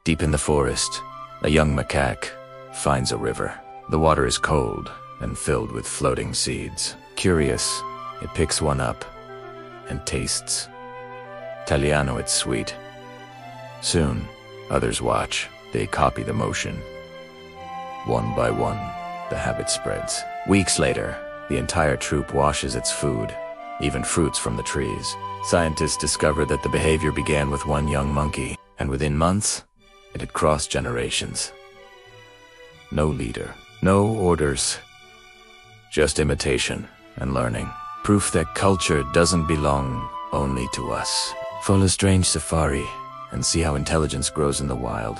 Deep in the forest, a young macaque finds a river. The water is cold and filled with floating seeds. Curious, it picks one up and tastes. Italiano, it's sweet. Soon, others watch. They copy the motion. One by one, the habit spreads. Weeks later, the entire troop washes its food, even fruits from the trees. Scientists discover that the behavior began with one young monkey, and within months, it had crossed generations. No leader, no orders, just imitation and learning. Proof that culture doesn't belong only to us. Follow a strange safari and see how intelligence grows in the wild.